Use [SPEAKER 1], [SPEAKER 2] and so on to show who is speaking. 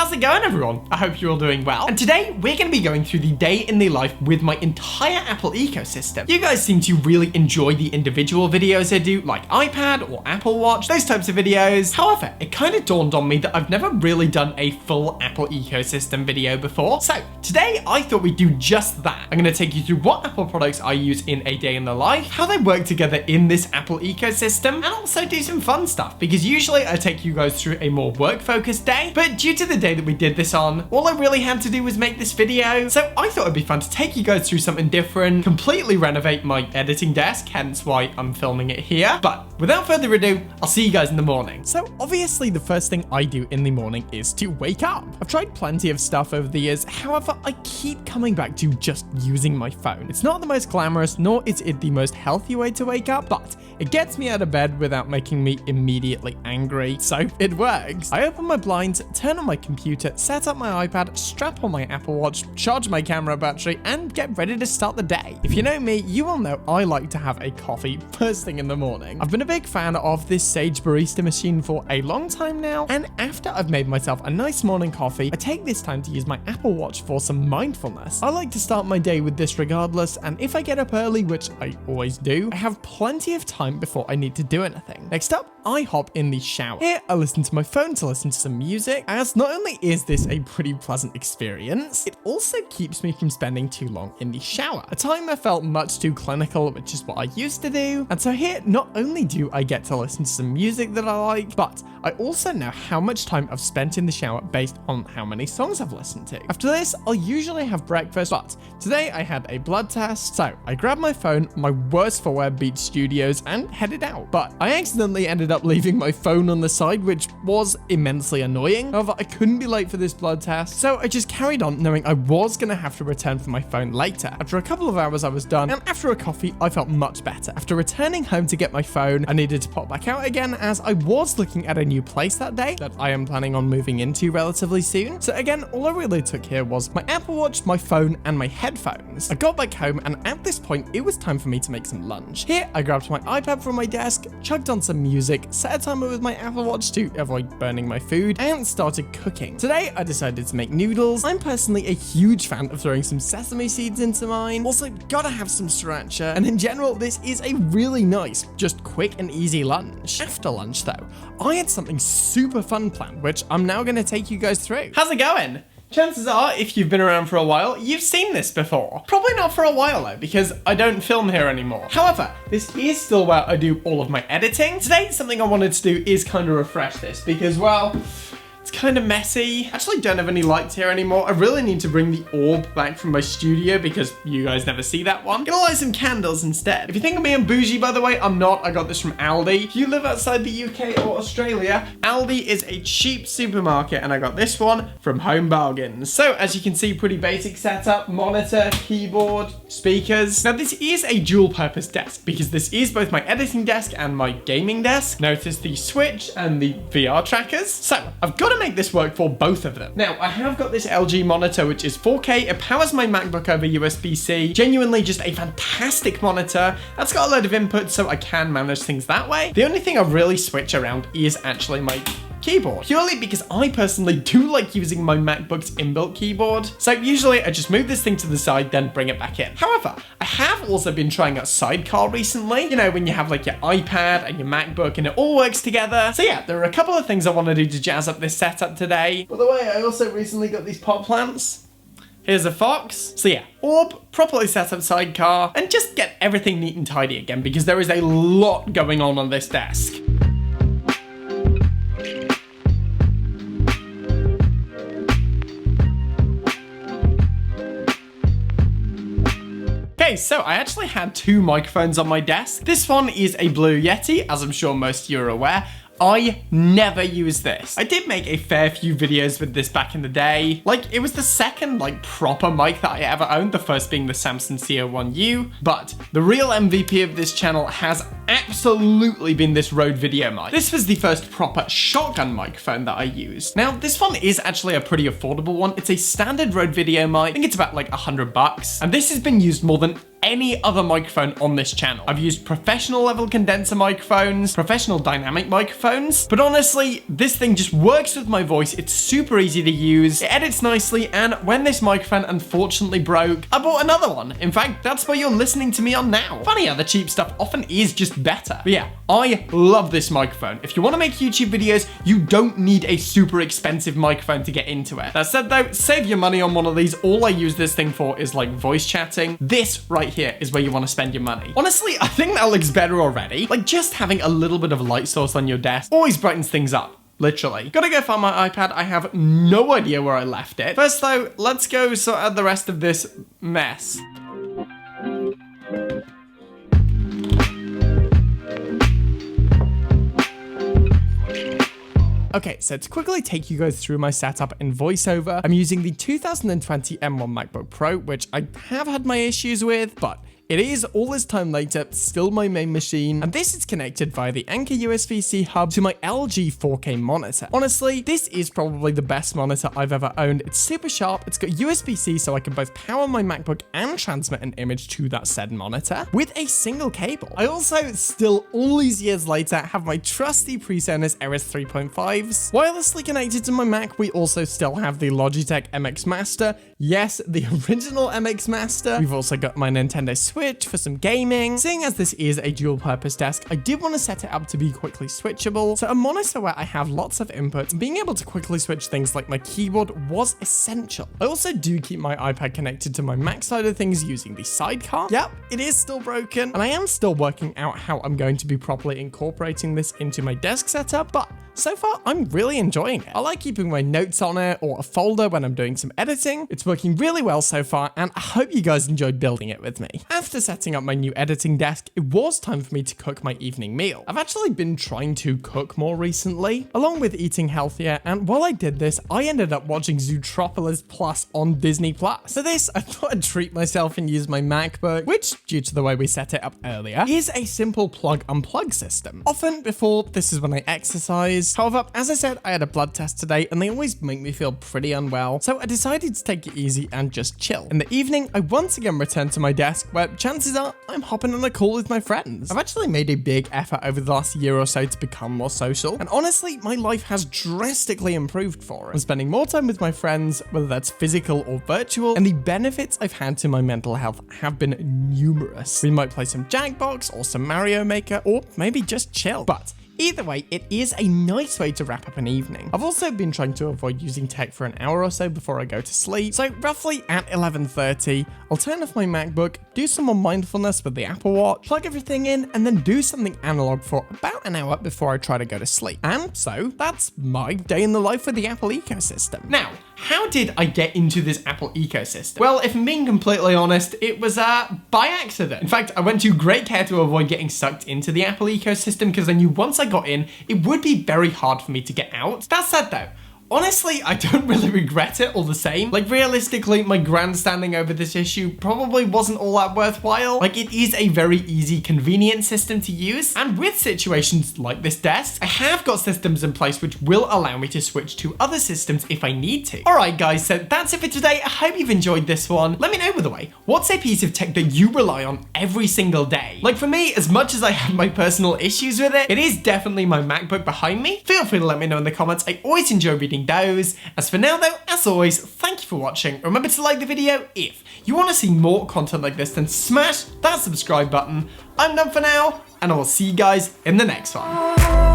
[SPEAKER 1] How's it going, everyone? I hope you're all doing well. And today we're going to be going through the day in the life with my entire Apple ecosystem. You guys seem to really enjoy the individual videos I do, like iPad or Apple Watch, those types of videos. However, it kind of dawned on me that I've never really done a full Apple ecosystem video before. So today I thought we'd do just that. I'm going to take you through what Apple products I use in a day in the life, how they work together in this Apple ecosystem, and also do some fun stuff, because usually I take you guys through a more work-focused day, but due to the day that we did this on, all I really had to do was make this video. So I thought it'd be fun to take you guys through something different, completely renovate my editing desk, hence why I'm filming it here. But without further ado, I'll see you guys in the morning. So obviously the first thing I do in the morning is to wake up. I've tried plenty of stuff over the years, however, I keep coming back to just using my phone. It's not the most glamorous, nor is it the most healthy way to wake up, but it gets me out of bed without making me immediately angry, so it works. I open my blinds, turn on my computer, set up my iPad, strap on my Apple Watch, charge my camera battery, and get ready to start the day. If you know me, you will know I like to have a coffee first thing in the morning. I've been a big fan of this Sage barista machine for a long time now, and after I've made myself a nice morning coffee, I take this time to use my Apple Watch for some mindfulness. I like to start my day with this regardless, and if I get up early, which I always do, I have plenty of time before I need to do anything. Next up, I hop in the shower. Here, I listen to my phone to listen to some music, as not only is this a pretty pleasant experience, it also keeps me from spending too long in the shower. A time I felt much too clinical, which is what I used to do. And so here, not only do I get to listen to some music that I like, but I also know how much time I've spent in the shower based on how many songs I've listened to. After this, I'll usually have breakfast, but today I had a blood test, so I grabbed my phone, my worst for wear Beat Studios, and headed out. But I accidentally ended up leaving my phone on the side, which was immensely annoying. However, I couldn't be late for this blood test, so I just carried on knowing I was going to have to return for my phone later. After a couple of hours I was done, and after a coffee I felt much better. After returning home to get my phone, I needed to pop back out again, as I was looking at a new place that day that I am planning on moving into relatively soon. So again, all I really took here was my Apple Watch, my phone, and my headphones. I got back home, and at this point it was time for me to make some lunch. Here I grabbed my iPad from my desk, chugged on some music, set a timer with my Apple Watch to avoid burning my food, and started cooking. Today I decided to make noodles. I'm personally a huge fan of throwing some sesame seeds into mine. Also, gotta have some sriracha, and in general this is a really nice, just quick and easy lunch. After lunch though, I had something super fun planned, which I'm now gonna take you guys through. How's it going? Chances are, if you've been around for a while, you've seen this before. Probably not for a while though, because I don't film here anymore. However, this is still where I do all of my editing. Today, something I wanted to do is kind of refresh this, because, well, it's kind of messy. Actually don't have any lights here anymore. I really need to bring the orb back from my studio because you guys never see that one. Gonna light some candles instead. If you think of me I'm bougie, by the way, I'm not. I got this from Aldi. If you live outside the UK or Australia, Aldi is a cheap supermarket, and I got this one from Home Bargains. So as you can see, pretty basic setup: monitor, keyboard, speakers. Now this is a dual purpose desk because this is both my editing desk and my gaming desk. Notice the switch and the VR trackers. So I've got to make this work for both of them. Now, I have got this LG monitor, which is 4K. It powers my MacBook over USB-C. Genuinely just a fantastic monitor. That's got a load of inputs, so I can manage things that way. The only thing I really switch around is actually my keyboard, purely because I personally do like using my MacBook's inbuilt keyboard. So usually I just move this thing to the side, then bring it back in. However, I have also been trying out Sidecar recently. You know, when you have like your iPad and your MacBook and it all works together. So yeah, there are a couple of things I want to do to jazz up this setup today. By the way, I also recently got these pot plants. Here's a fox. So yeah, orb, properly set up Sidecar, and just get everything neat and tidy again, because there is a lot going on this desk. Okay, so I actually had two microphones on my desk. This one is a Blue Yeti, as I'm sure most of you are aware. I never use this. I did make a fair few videos with this back in the day. Like, it was the second, like, proper mic that I ever owned, the first being the Samson CO1U, but the real MVP of this channel has absolutely been this Rode VideoMic. This was the first proper shotgun microphone that I used. Now, this one is actually a pretty affordable one. It's a standard Rode VideoMic. I think it's about like $100, and this has been used more than any other microphone on this channel. I've used professional level condenser microphones, professional dynamic microphones, but honestly, this thing just works with my voice. It's super easy to use, it edits nicely, and when this microphone unfortunately broke, I bought another one. In fact, that's what you're listening to me on now. Funny how the cheap stuff often is just better. But yeah, I love this microphone. If you want to make YouTube videos, you don't need a super expensive microphone to get into it. That said though, save your money on one of these. All I use this thing for is like voice chatting. This right here is where you want to spend your money. Honestly, I think that looks better already. Like just having a little bit of a light source on your desk always brightens things up. Literally. Gotta go find my iPad. I have no idea where I left it. First though, let's go sort out the rest of this mess. Okay, so to quickly take you guys through my setup in VoiceOver, I'm using the 2020 M1 MacBook Pro, which I have had my issues with, but it is, all this time later, still my main machine, and this is connected via the Anker USB-C hub to my LG 4K monitor. Honestly, this is probably the best monitor I've ever owned. It's super sharp, it's got USB-C so I can both power my MacBook and transmit an image to that said monitor with a single cable. I also, still all these years later, have my trusty PreSonus Eris 3.5s. Wirelessly connected to my Mac, we also still have the Logitech MX Master. Yes, the original MX Master. We've also got my Nintendo Switch for some gaming. Seeing as this is a dual purpose desk, I did want to set it up to be quickly switchable. So a monitor where I have lots of input, being able to quickly switch things like my keyboard was essential. I also do keep my iPad connected to my Mac side of things using the sidecar. Yep, it is still broken, and I am still working out how I'm going to be properly incorporating this into my desk setup, but so far, I'm really enjoying it. I like keeping my notes on it or a folder when I'm doing some editing. It's working really well so far, and I hope you guys enjoyed building it with me. After setting up my new editing desk, it was time for me to cook my evening meal. I've actually been trying to cook more recently, along with eating healthier, and while I did this, I ended up watching Zootropolis Plus on Disney+. For this, I thought I'd treat myself and use my MacBook, which, due to the way we set it up earlier, is a simple plug-unplug system. Often before, this is when I exercise. However, as I said, I had a blood test today and they always make me feel pretty unwell, so I decided to take it easy and just chill. In the evening, I once again returned to my desk where chances are I'm hopping on a call with my friends. I've actually made a big effort over the last year or so to become more social, and honestly, my life has drastically improved for it. I'm spending more time with my friends, whether that's physical or virtual, and the benefits I've had to my mental health have been numerous. We might play some Jackbox or some Mario Maker, or maybe just chill. But either way, it is a nice way to wrap up an evening. I've also been trying to avoid using tech for an hour or so before I go to sleep, so roughly at 11:30, I'll turn off my MacBook, do some more mindfulness with the Apple Watch, plug everything in, and then do something analog for about an hour before I try to go to sleep. And so, that's my day in the life with the Apple ecosystem. Now, how did I get into this Apple ecosystem? Well, if I'm being completely honest, it was by accident. In fact, I went to great care to avoid getting sucked into the Apple ecosystem because I knew once I got in, it would be very hard for me to get out. That said though, honestly, I don't really regret it all the same. Like, realistically, my grandstanding over this issue probably wasn't all that worthwhile. Like, it is a very easy, convenient system to use. And with situations like this desk, I have got systems in place which will allow me to switch to other systems if I need to. Alright guys, so that's it for today. I hope you've enjoyed this one. Let me know, by the way, what's a piece of tech that you rely on every single day? Like, for me, as much as I have my personal issues with it, it is definitely my MacBook behind me. Feel free to let me know in the comments. I always enjoy reading those. As for now though, as always, thank you for watching. Remember to like the video if you want to see more content like this, then smash that subscribe button. I'm done for now, and I will see you guys in the next one.